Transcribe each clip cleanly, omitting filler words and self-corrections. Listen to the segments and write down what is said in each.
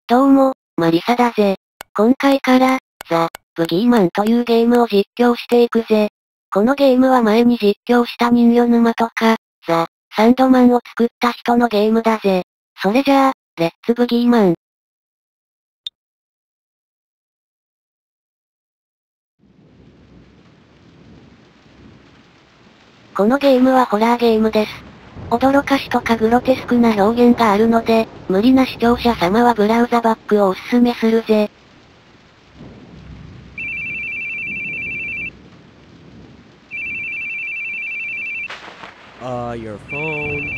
どうも、マリサだぜ。今回から、ザ・ブギーマンというゲームを実況していくぜ。このゲームは前に実況した人魚沼とか、ザ・サンドマンを作った人のゲームだぜ。それじゃあ、レッツブギーマン。このゲームはホラーゲームです。驚かしとかグロテスクな表現があるので、無理な視聴者様はブラウザバックをおすすめするぜ。Your phone.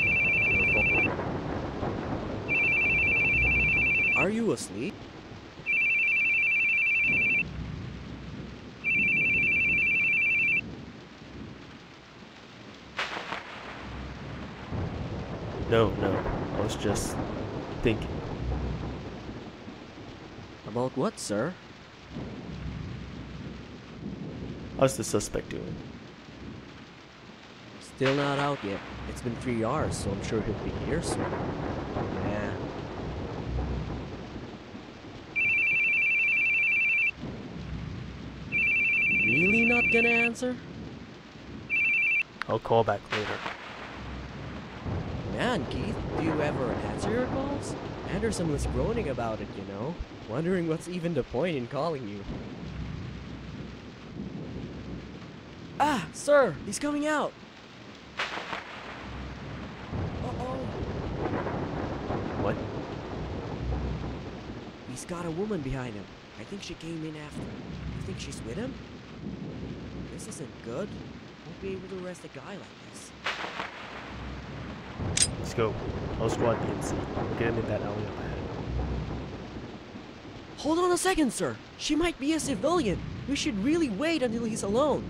Are you asleep? No, I was just thinking. About what, sir? How's the suspect doing? Still not out yet. It's been 3 hours, so I'm sure he'll be here soon. Yeah. Really not gonna answer? I'll call back later. Man, Keith, do you ever answer your calls? Anderson was groaning about it, you know. Wondering what's even the point in calling you. Ah, sir, he's coming out! What? He's got a woman behind him. I think she came in after. You think she's with him? This isn't good. Won't be able to arrest a guy like this. Let's go. I'll squad BMC. We'll get him in that alley up ahead. Hold on a second, sir. She might be a civilian. We should really wait until he's alone.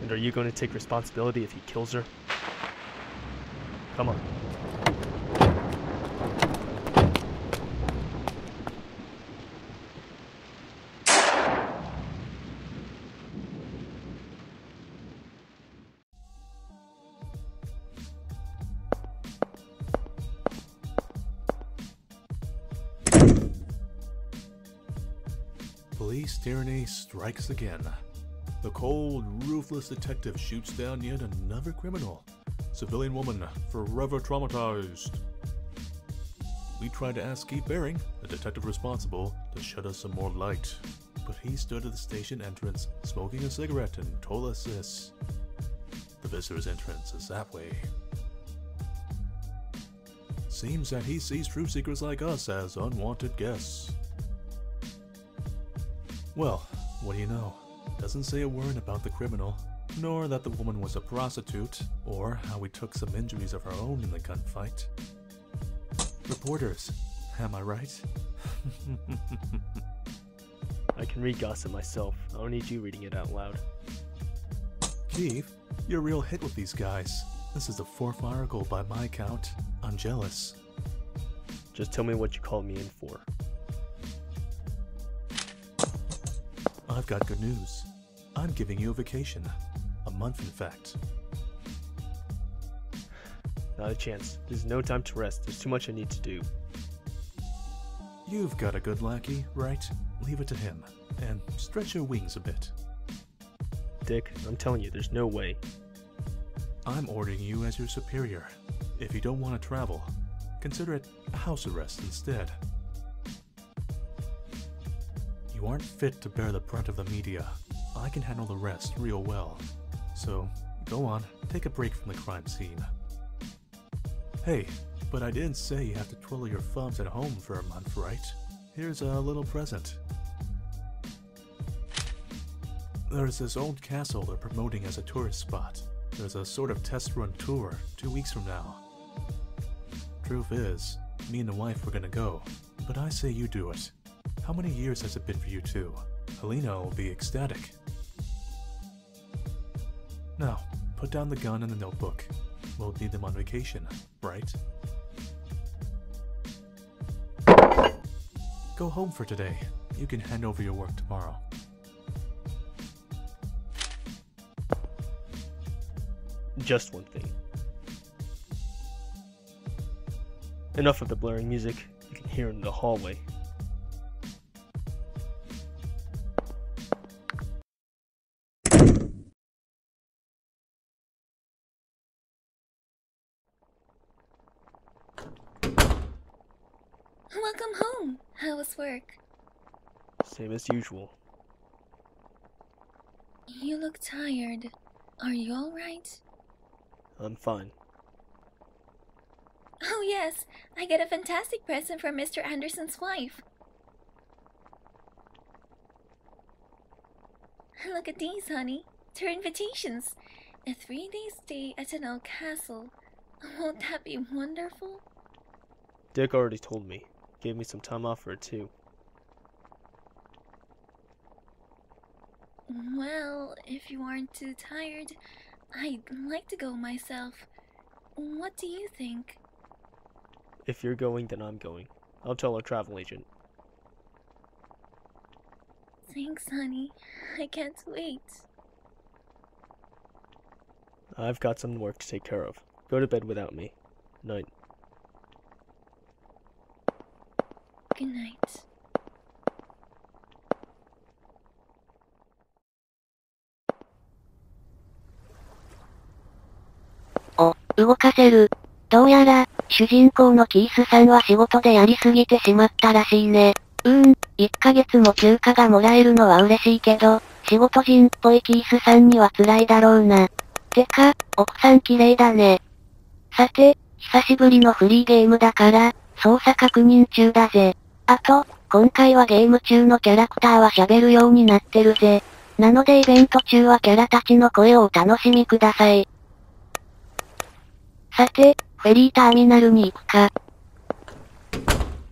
And are you going to take responsibility if he kills her? Come on. Police tyranny strikes again. The cold, ruthless detective shoots down yet another criminal. Civilian woman forever traumatized. We tried to ask Keith Baring, the detective responsible, to shed us some more light, but he stood at the station entrance smoking a cigarette and told us this. The visitor's entrance is that way. Seems that he sees truth seekers like us as unwanted guests. Well, what do you know? Doesn't say a word about the criminal, nor that the woman was a prostitute, or how we took some injuries of our own in the gunfight. Reporters, am I right? I can read gossip myself. I don't need you reading it out loud. Keith, you're a real hit with these guys. This is the 4th article by my count. I'm jealous. Just tell me what you called me in for. I've got good news. I'm giving you a vacation. A month, in fact. Not a chance. There's no time to rest. There's too much I need to do. You've got a good lackey, right? Leave it to him. And stretch your wings a bit. Dick, I'm telling you, there's no way. I'm ordering you as your superior. If you don't want to travel, consider it house arrest instead. You aren't fit to bear the brunt of the media. I can handle the rest real well. So, go on, take a break from the crime scene. Hey, but I didn't say you have to twiddle your thumbs at home for a month, right? Here's a little present. There's this old castle they're promoting as a tourist spot. There's a sort of test run tour 2 weeks from now. Truth is, me and the wife were gonna go, but I say you do it. How many years has it been for you two? Helena will be ecstatic. Now, put down the gun and the notebook. We'll need them on vacation, right? Go home for today. You can hand over your work tomorrow. Just one thing. Enough of the blaring music. You can hear it in the hallway. Welcome home. How was work? Same as usual. You look tired. Are you alright? I'm fine. Oh yes, I get a fantastic present from Mr. Anderson's wife. Look at these, honey. They're invitations. A 3-day stay at an old castle. Won't that be wonderful? Dick already told me. Gave me some time off for it too. Well, if you aren't too tired, I'd like to go myself. What do you think? If you're going, then I'm going. I'll tell our travel agent. Thanks, honey. I can't wait. I've got some work to take care of. Go to bed without me. Night. Good night. 動かせる。どうやら、主人公のキースさんは仕事でやりすぎてしまったらしいね。1ヶ月も休暇がもらえるのは嬉しいけど、仕事人っぽいキースさんには辛いだろうな。てか、奥さん綺麗だね。さて、久しぶりのフリーゲームだから、操作確認中だぜ。あと、今回はゲーム中のキャラクターは喋るようになってるぜ。なのでイベント中はキャラたちの声をお楽しみください。さて、フェリーターミナルに行くか。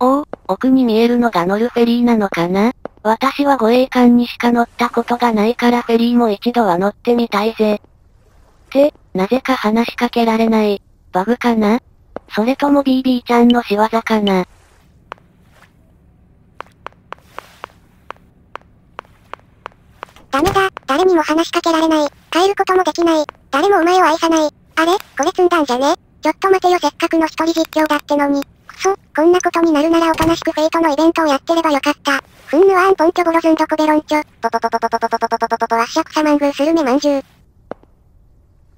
おお、奥に見えるのが乗るフェリーなのかな？私は護衛艦にしか乗ったことがないからフェリーも一度は乗ってみたいぜ。って、なぜか話しかけられない。バグかな？それとも BB ちゃんの仕業かな？ダメだ、誰にも話しかけられない。帰ることもできない。誰もお前を愛さない。あれ？これ積んだんじゃね？ちょっと待てよ、せっかくの一人実況だってのに。くそ、こんなことになるならおとなしくフェイトのイベントをやってればよかった。ふんぬわーんぽんちょボロズンドコベロンチョ。ポポポポポポポポポポポポポポワッシャクサマングースルメまんじゅう。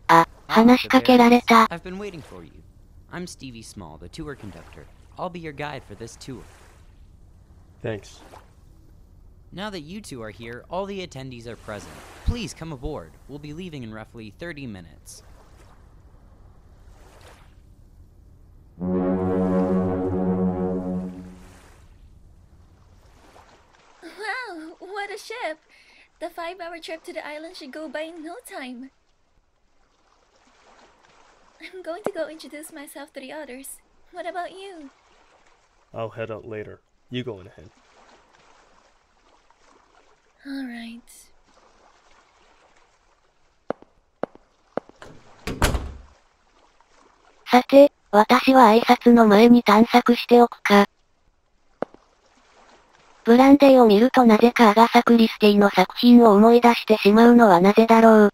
あ、話しかけられた。I've been waiting for you. I'm Stevie Small, the tour conductor. I'll be your guide for this tour. Thanks. Now that you two are here, all the attendees are present. Please come aboard. We'll be leaving in roughly 30 minutes. Wow, what a ship! The 5-hour trip to the island should go by in no time. I'm going to go introduce myself to the others. What about you? I'll head out later. You go on ahead. Alright. さて、私は挨拶の前に探索しておくか。ブランデーを見るとなぜかアガサ・クリスティの作品を思い出してしまうのはなぜだろう。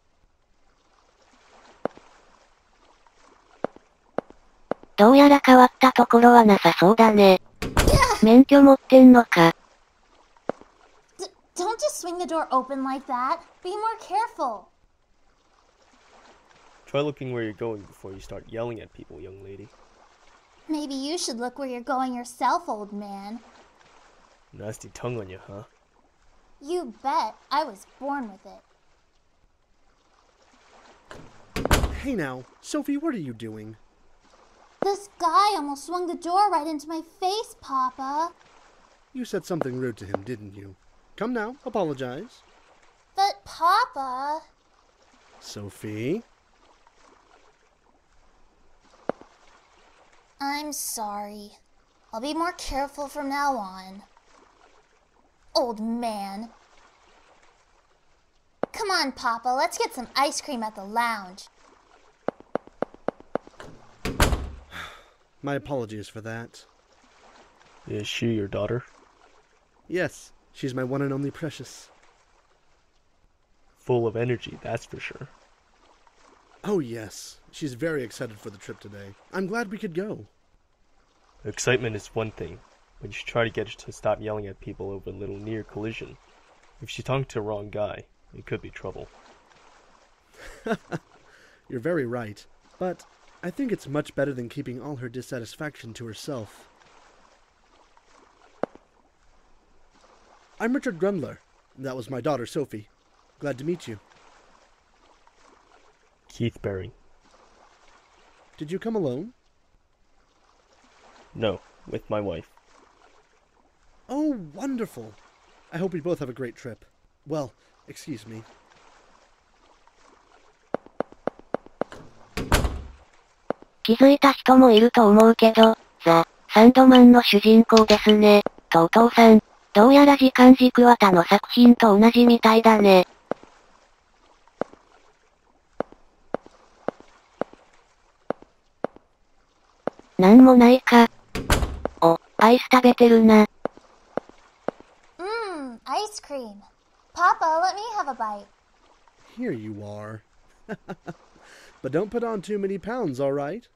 どうやら変わったところはなさそうだね。免許持ってんのか。Don't just swing the door open like that. Be more careful. Try looking where you're going before you start yelling at people, young lady. Maybe you should look where you're going yourself, old man. Nasty tongue on you, huh? You bet. I was born with it. Hey now, Sophie, what are you doing? This guy almost swung the door right into my face, Papa. You said something rude to him, didn't you? Come now, apologize. But, Papa... Sophie? I'm sorry. I'll be more careful from now on. Old man. Come on, Papa, let's get some ice cream at the lounge. My apologies for that. Is she your daughter? Yes, she's my one and only precious. Full of energy, that's for sure. Oh yes, she's very excited for the trip today. I'm glad we could go. Excitement is one thing, but you should try to get her to stop yelling at people over a little near collision. If she talked to the wrong guy, it could be trouble. You're very right, but I think it's much better than keeping all her dissatisfaction to herself. I'm Richard Grundler. That was my daughter, Sophie. Glad to meet you. Keith Baring. Did you come alone? No, with my wife. Oh, wonderful. I hope we both have a great trip. Well, excuse me. 気づいた人もいると思うけど、ザ・サンドマンの主人公ですね。とお父さん。どうやら時間軸は他の作品と同じみたいだね。なんもないか。お、アイス食べてるな。Ice cream. Papa, let me have a bite. Here you are. But don't put on too many pounds, all right?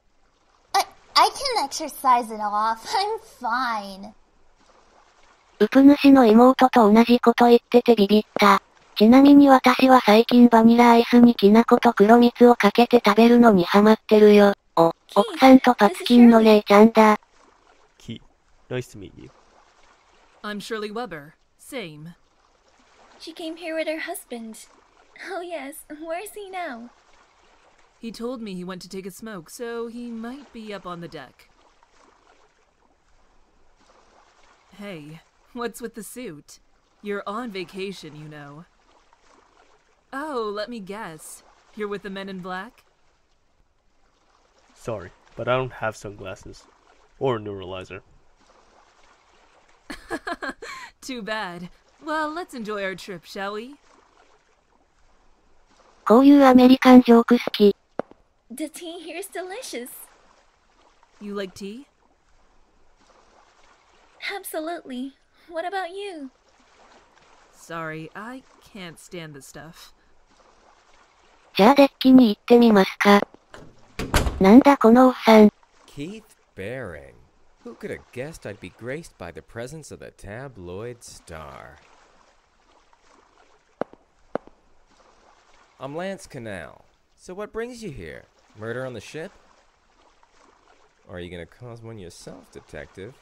I can exercise it off. I'm fine. ウプ主の妹と同じこと言っててビビった。ちなみに私は最近バニラアイスにきな粉と黒蜜をかけて食べるのにハマってるよ。お、奥さんとパツキンの姉ちゃんだ。Keith, nice to meet you. I'm Shirley Weber. Same. She came here with her husband. Oh yes, where is he now? He told me he went to take a smoke, so he might be up on the deck. Hey, what's with the suit? You're on vacation, you know. Oh, let me guess. You're with the men in black? Sorry, but I don't have sunglasses. Or a neuralizer. Too bad. Well, let's enjoy our trip, shall we? こういうアメリカンジョーク好き。The tea here is delicious. You like tea? Absolutely. What about you? Sorry, I can't stand the stuff. じゃあデッキに行ってみますか。なんだこのおっさん。Keith Baring. Who could have guessed I'd be graced by the presence of the tabloid star? I'm Lance Canal. So what brings you here? Murder on the ship? Or are you gonna cause one yourself, detective?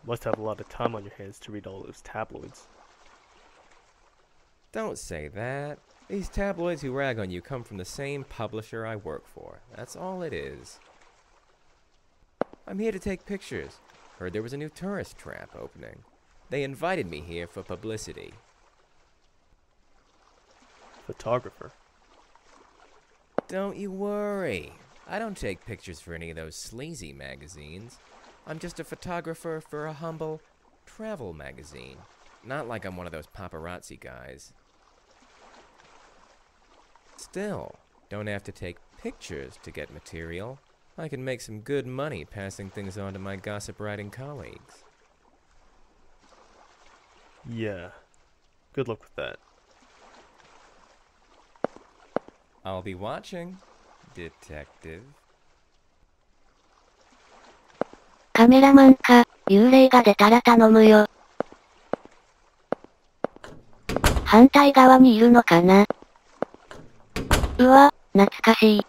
Must have a lot of time on your hands to read all those tabloids. Don't say that. These tabloids who rag on you come from the same publisher I work for. That's all it is. I'm here to take pictures. Heard there was a new tourist trap opening. They invited me here for publicity. Photographer. Don't you worry. I don't take pictures for any of those sleazy magazines. I'm just a photographer for a humble travel magazine. Not like I'm one of those paparazzi guys. Still, don't have to take pictures to get material. I can make some good money passing things on to my gossip-writing colleagues. Yeah. Good luck with that. I'll be watching, detective. カメラマンか、幽霊が出たら頼むよ。反対側にいるのかな。うわ、懐かしい。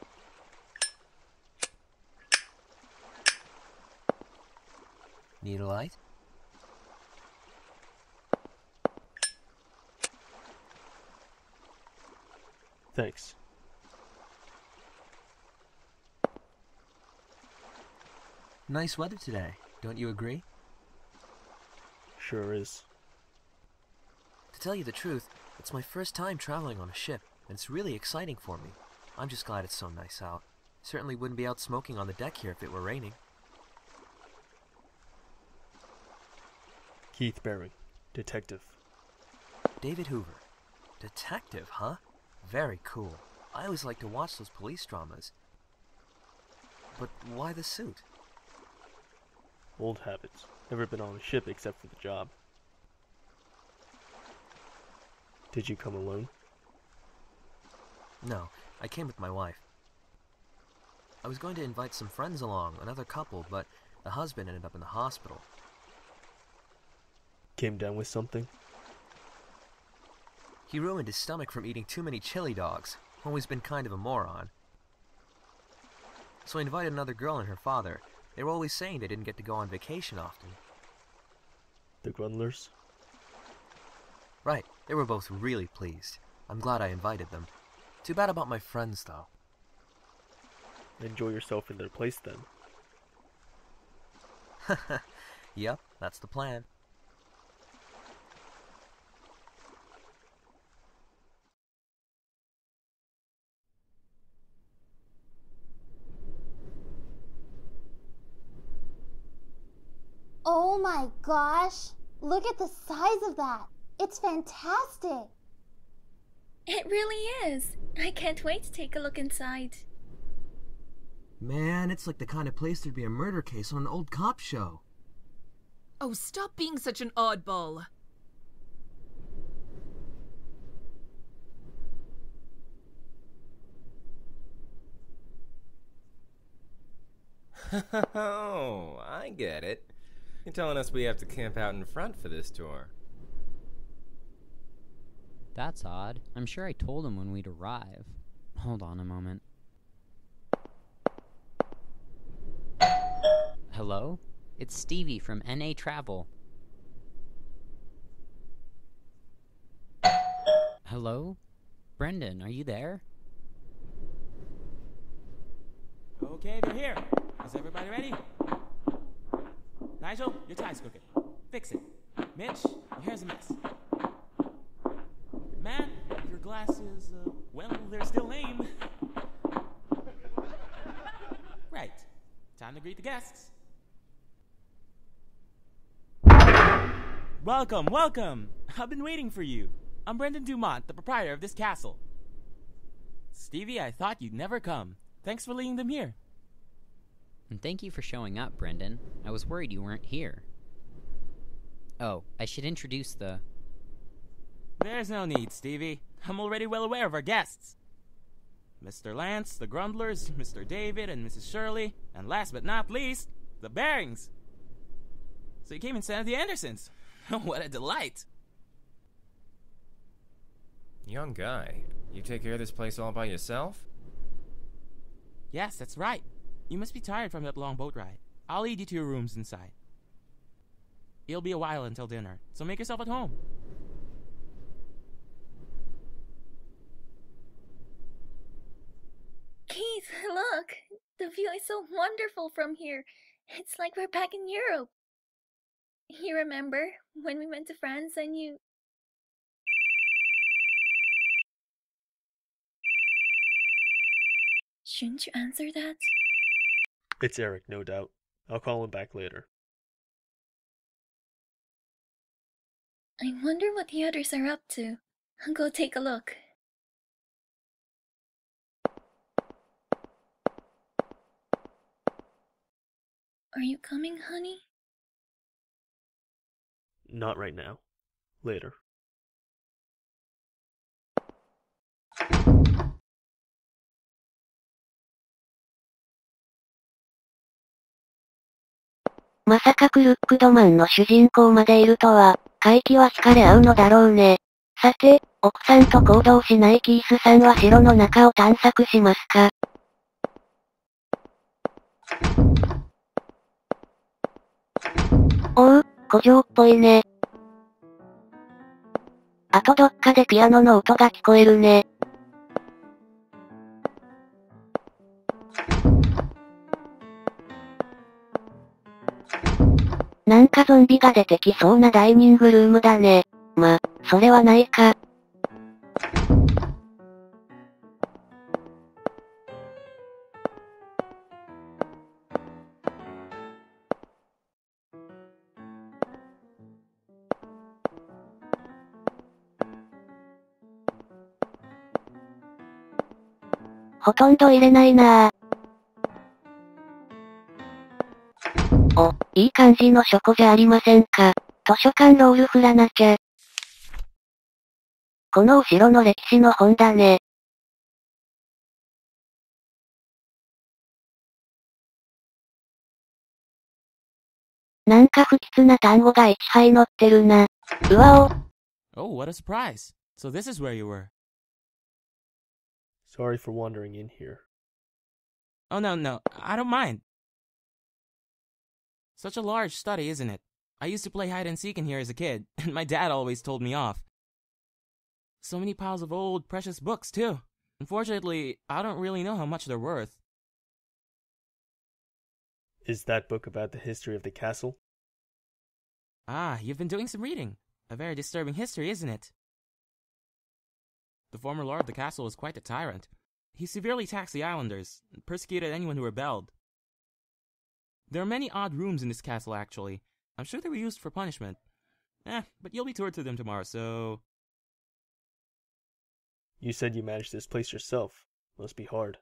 Need a light? Thanks. Nice weather today, don't you agree? Sure is. To tell you the truth, it's my first time traveling on a ship, and it's really exciting for me. I'm just glad it's so nice out. Certainly wouldn't be out smoking on the deck here if it were raining. Keith Baring, detective. David Hoover. Detective, huh? Very cool. I always like to watch those police dramas. But why the suit? Old habits. Never been on a ship except for the job. Did you come alone? No, I came with my wife. I was going to invite some friends along, another couple, but the husband ended up in the hospital. Came down with something? He ruined his stomach from eating too many chili dogs. Always been kind of a moron. So I invited another girl and her father. They were always saying they didn't get to go on vacation often. The Grundlers? Right, they were both really pleased. I'm glad I invited them. Too bad about my friends, though. Enjoy yourself in their place, then. Yep, that's the plan. Oh my gosh! Look at the size of that! It's fantastic! It really is. I can't wait to take a look inside. Man, it's like the kind of place there'd be a murder case on an old cop show. Oh, stop being such an oddball. Oh, I get it. You're telling us we have to camp out in front for this tour. That's odd. I'm sure I told him when we'd arrive. Hold on a moment. Hello? It's Stevie from NA Travel. Hello? Brendan, are you there? Okay, they're here. Is everybody ready? Nigel, your tie's crooked. Fix it. Mitch, your hair's a mess. Matt, your glasses, well, they're still lame. Right. Time to greet the guests. Welcome, welcome! I've been waiting for you. I'm Brendan Dumont, the proprietor of this castle. Stevie, I thought you'd never come. Thanks for leading them here. And thank you for showing up, Brendan. I was worried you weren't here. Oh, I should introduce the... There's no need, Stevie. I'm already well aware of our guests. Mr. Lance, the Grundlers, Mr. David, and Mrs. Shirley, and last but not least, the Barings. So you came instead of the Andersons. What a delight. Young guy, you take care of this place all by yourself? Yes, that's right. You must be tired from that long boat ride. I'll lead you to your rooms inside. It'll be a while until dinner, so make yourself at home. Keith, look! The view is so wonderful from here. It's like we're back in Europe. You remember when we went to France and you... Shouldn't you answer that? It's Eric, no doubt. I'll call him back later. I wonder what the others are up to. I'll go take a look. Are you coming, honey? Not right now. Later.まさかクルックドマンの主人公までいるとは、怪奇は惹かれ合うのだろうね。さて、奥さんと行動しないキースさんは城の中を探索しますか。おう、古城っぽいね。あとどっかでピアノの音が聞こえるね。なんかゾンビが出てきそうなダイニングルームだね。ま、それはないか。ほとんど入れないなぁ。お、いい感じの書庫じゃありませんか。図書館ロール振らなきゃ。この後ろの歴史の本だね。なんか不吉な単語が1杯載ってるな。うわお。Oh, what a surprise. So this is where you were. Sorry for wandering in here. Oh, no, I don't mind. Such a large study, isn't it? I used to play hide and seek in here as a kid, and my dad always told me off. So many piles of old, precious books, too. Unfortunately, I don't really know how much they're worth. Is that book about the history of the castle? Ah, you've been doing some reading. A very disturbing history, isn't it? The former lord of the castle was quite a tyrant. He severely taxed the islanders, and persecuted anyone who rebelled. There are many odd rooms in this castle, actually. I'm sure they were used for punishment. But you'll be toured through them tomorrow, so... You said you managed this place yourself. Must be hard.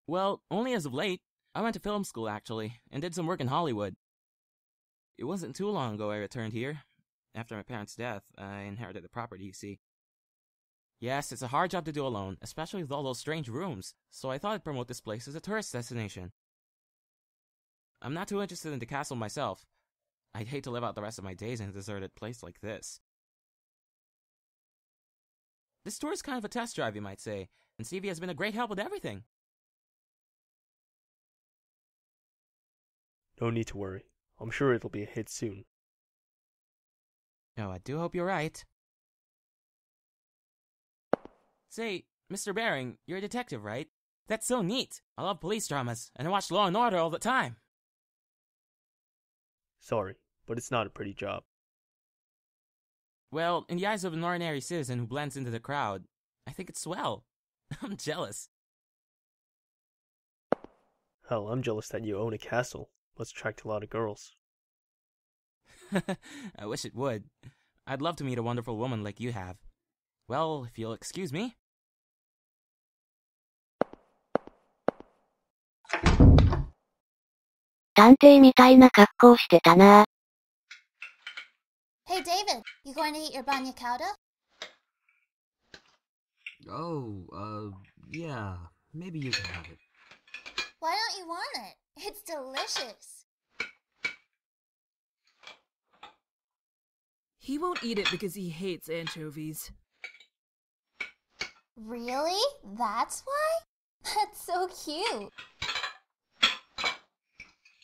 Well, only as of late. I went to film school, actually, and did some work in Hollywood. It wasn't too long ago I returned here. After my parents' death, I inherited the property, you see. Yes, it's a hard job to do alone, especially with all those strange rooms, so I thought I'd promote this place as a tourist destination. I'm not too interested in the castle myself. I'd hate to live out the rest of my days in a deserted place like this. This tour is kind of a test drive, you might say, and Stevie has been a great help with everything. No need to worry. I'm sure it'll be a hit soon. Oh, I do hope you're right. Say, Mr. Baring, you're a detective, right? That's so neat. I love police dramas, and I watch Law & Order all the time. Sorry, but it's not a pretty job. Well, in the eyes of an ordinary citizen who blends into the crowd, I think it's swell. I'm jealous. Hell, I'm jealous that you own a castle. Must attract a lot of girls. I wish it would. I'd love to meet a wonderful woman like you have. Well, if you'll excuse me.探偵みたいな格好してたな。Hey, David, you going to eat your banya cauda? Oh, yeah. Maybe you can have it. Why don't you want it? It's delicious. He won't eat it because he hates anchovies. Really? That's why? That's so cute.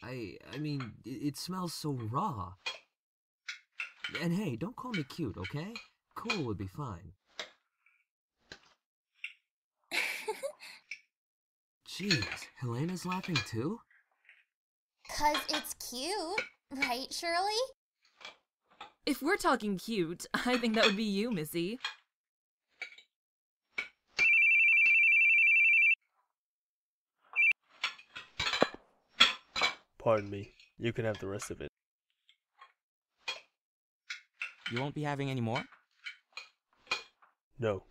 I mean, it smells so raw. And hey, don't call me cute, okay? Cool would be fine. Jeez, Helena's laughing too? 'Cause it's cute, right, Shirley? If we're talking cute, I think that would be you, Missy. Pardon me. You can have the rest of it. You won't be having any more? No.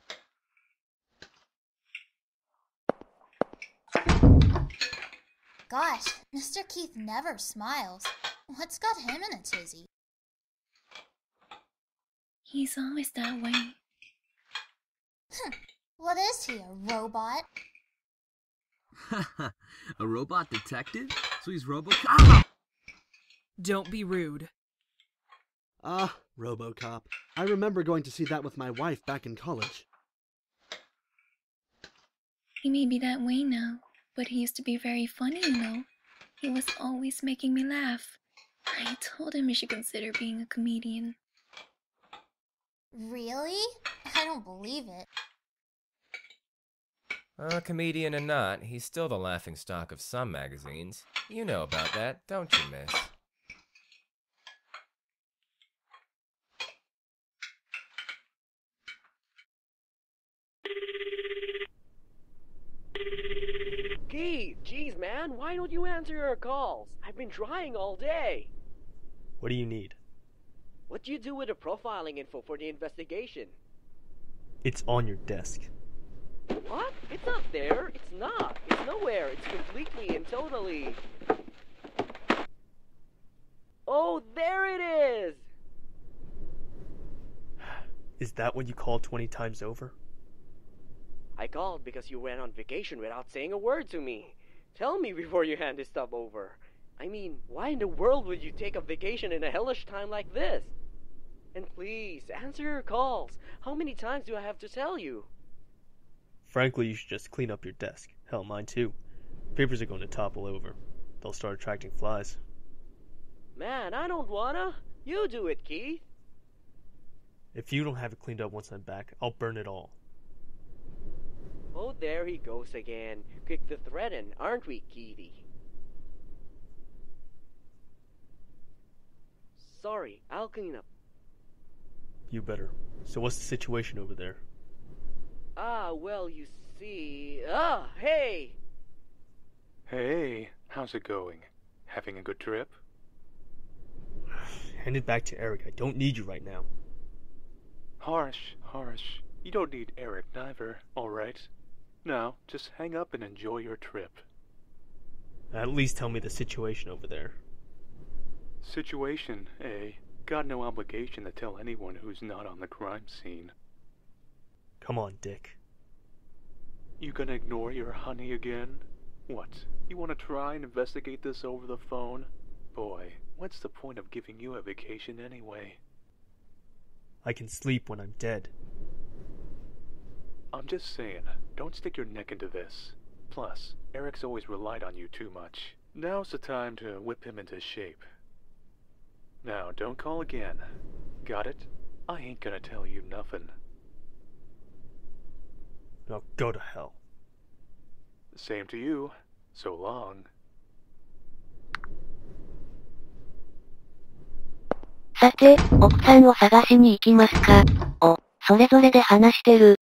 Gosh, Mr. Keith never smiles. What's got him in a tizzy? He's always that way. What is he, a robot? A robot detective? So he's RoboCop? Don't be rude. Ah, RoboCop. I remember going to see that with my wife back in college. He may be that way now, but he used to be very funny, you know. He was always making me laugh. I told him he should consider being a comedian. Really? I don't believe it. A comedian or not, he's still the laughingstock of some magazines. You know about that, don't you, miss? Keith, jeez, man, why don't you answer your calls? I've been trying all day. What do you need? What do you do with the profiling info for the investigation? It's on your desk. What? It's not there. It's not. It's nowhere. It's completely and totally... Oh, there it is! Is that what you called 20 times over? I called because you went on vacation without saying a word to me. Tell me before you hand this stuff over. I mean, why in the world would you take a vacation in a hellish time like this? And please, answer your calls. How many times do I have to tell you? Frankly, you should just clean up your desk. Hell, mine too. Papers are going to topple over. They'll start attracting flies. Man, I don't wanna. You do it, Keith. If you don't have it cleaned up once I'm back, I'll burn it all. Oh, there he goes again. Quick to threaten, aren't we, Keithy? Sorry, I'll clean up. You better. So what's the situation over there? Well, you see... hey! Hey, how's it going? Having a good trip? Hand it back to Eric. I don't need you right now. Harsh. You don't need Eric neither, alright? Now, just hang up and enjoy your trip. At least tell me the situation over there. Situation, eh? Got no obligation to tell anyone who's not on the crime scene. Come on, Dick. You gonna ignore your honey again? What, you wanna try and investigate this over the phone? Boy, what's the point of giving you a vacation anyway? I can sleep when I'm dead. I'm just saying, don't stick your neck into this. Plus, Eric's always relied on you too much. Now's the time to whip him into shape. Now, don't call again. Got it? I ain't gonna tell you nothing. Now go to hell. Same to you. So long. さて、奥さんを探しに行きますか。お、それぞれで話してる。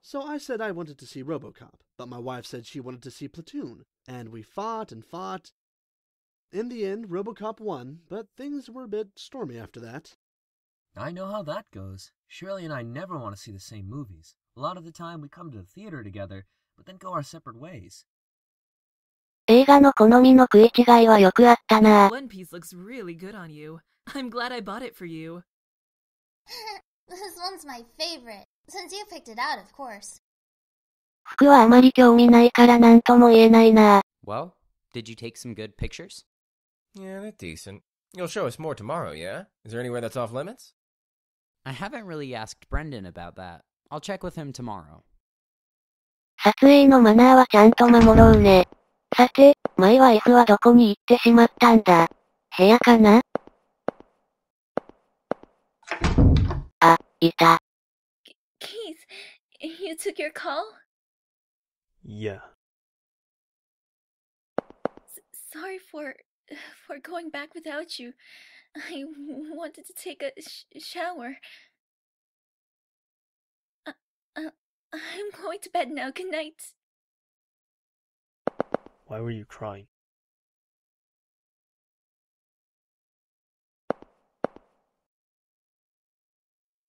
So I said I wanted to see RoboCop, but my wife said she wanted to see Platoon, and we fought and fought. In the end, RoboCop won, but things were a bit stormy after that. I know how that goes. Shirley and I never want to see the same movies. A lot of the time we come to the theater together, but then go our separate ways. 映画の好みの食い違いはよくあったな。One piece looks really good on you. I'm glad I bought it for you. This one's my favorite, since you picked it out, of course. 服はあまり興味ないからなんとも言えないな。Well, did you take some good pictures? Yeah, they're decent. You'll show us more tomorrow, yeah? Is there anywhere that's off limits? I haven't really asked Brendan about that. I'll check with him tomorrow. 撮影のマナーはちゃんと守ろうね。さて、マイワイフはどこに行ってしまったんだ。部屋かな？あ、いた。Keith, you took your call? Yeah. Sorry for going back without you. I wanted to take a shower. I'm going to bed now. Good night. Why were you crying?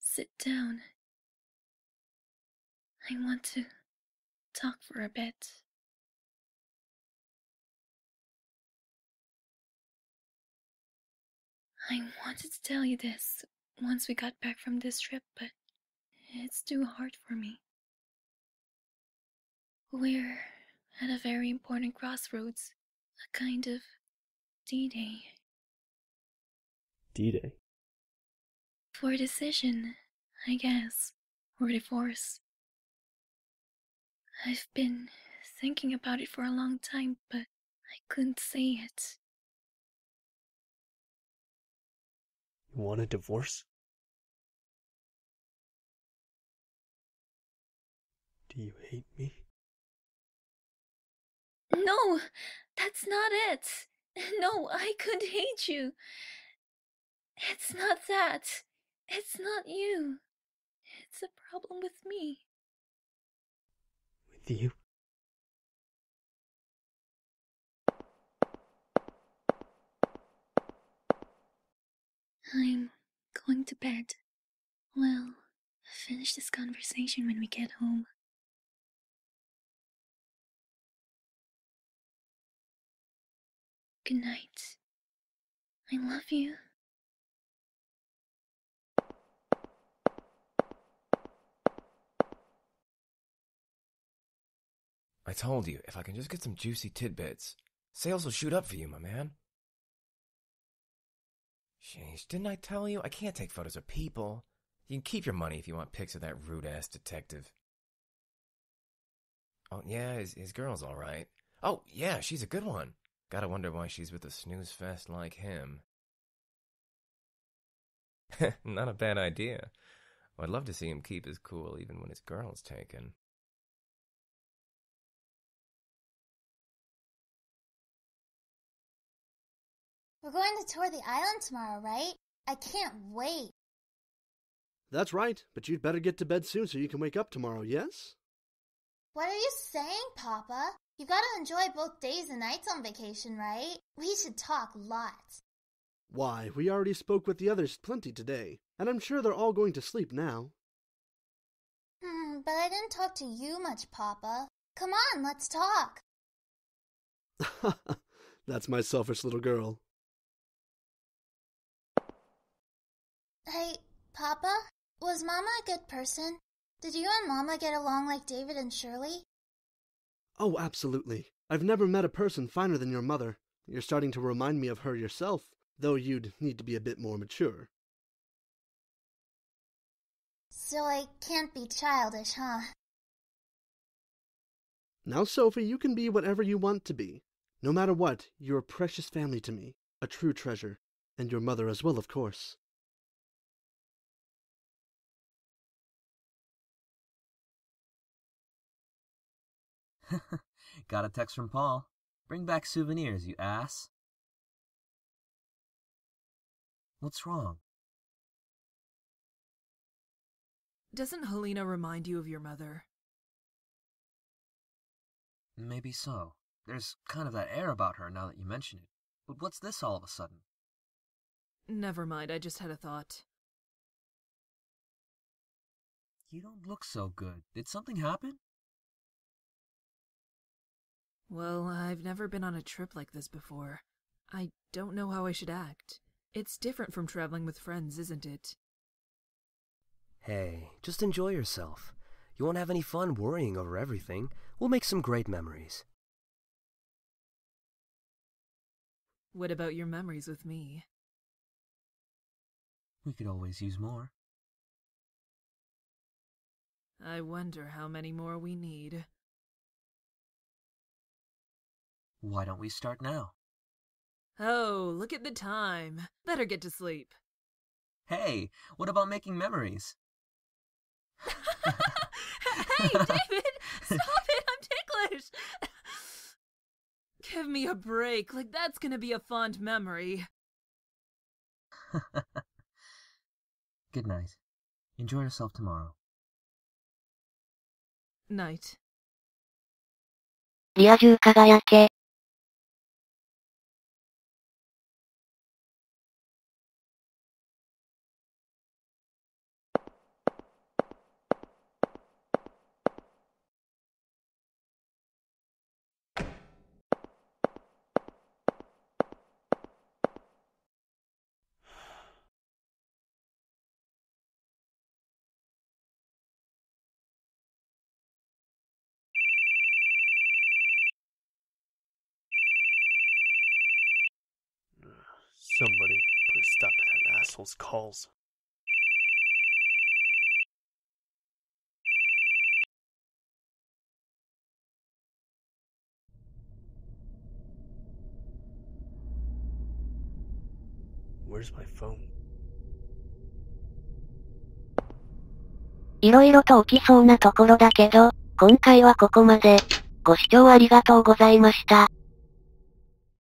Sit down. I want to talk for a bit. I wanted to tell you this once we got back from this trip, but it's too hard for me. We're at a very important crossroads, a kind of D-Day. D-Day? For a decision, I guess, or divorce. I've been thinking about it for a long time, but I couldn't say it. You want a divorce? Do you hate me? No, that's not it. No, I could hate you. It's not that. It's not you. It's a problem with me. With you? I'm going to bed. We'll finish this conversation when we get home. Good night. I love you. I told you, if I can just get some juicy tidbits, sales will shoot up for you, my man. Sheesh, didn't I tell you? I can't take photos of people. You can keep your money if you want pics of that rude-ass detective. Oh, yeah, his girl's alright. Oh, yeah, she's a good one. Gotta wonder why she's with a snooze-fest like him. Not a bad idea. I'd love to see him keep his cool even when his girl's taken. We're going to tour the island tomorrow, right? I can't wait. That's right, but you'd better get to bed soon so you can wake up tomorrow, yes? What are you saying, Papa? You gotta enjoy both days and nights on vacation, right? We should talk lots. Why, we already spoke with the others plenty today, and I'm sure they're all going to sleep now. But I didn't talk to you much, Papa. Come on, let's talk. That's my selfish little girl. Hey, Papa? Was Mama a good person? Did you and Mama get along like David and Shirley? Oh, absolutely. I've never met a person finer than your mother. You're starting to remind me of her yourself, though you'd need to be a bit more mature. So I can't be childish, huh? Now, Sophie, you can be whatever you want to be. No matter what, you're a precious family to me, a true treasure, and your mother as well, of course. Got a text from Paul. Bring back souvenirs, you ass. What's wrong? Doesn't Helena remind you of your mother? Maybe so. There's kind of that air about her now that you mention it. But what's this all of a sudden? Never mind, I just had a thought. You don't look so good. Did something happen? Well, I've never been on a trip like this before. I don't know how I should act. It's different from traveling with friends, isn't it? Hey, just enjoy yourself. You won't have any fun worrying over everything. We'll make some great memories. What about your memories with me? We could always use more. I wonder how many more we need. Why don't we start now? Oh, look at the time. Better get to sleep. Hey, what about making memories? Hey, David! Stop it! I'm ticklish! Give me a break. Like, that's gonna be a fond memory. Good night. Enjoy yourself tomorrow. Night. リア充輝け。Somebody put a stop to that asshole's calls. Where's my phone? いろいろと起きそうなところだけど、今回はここまで。ご視聴ありがとうございました。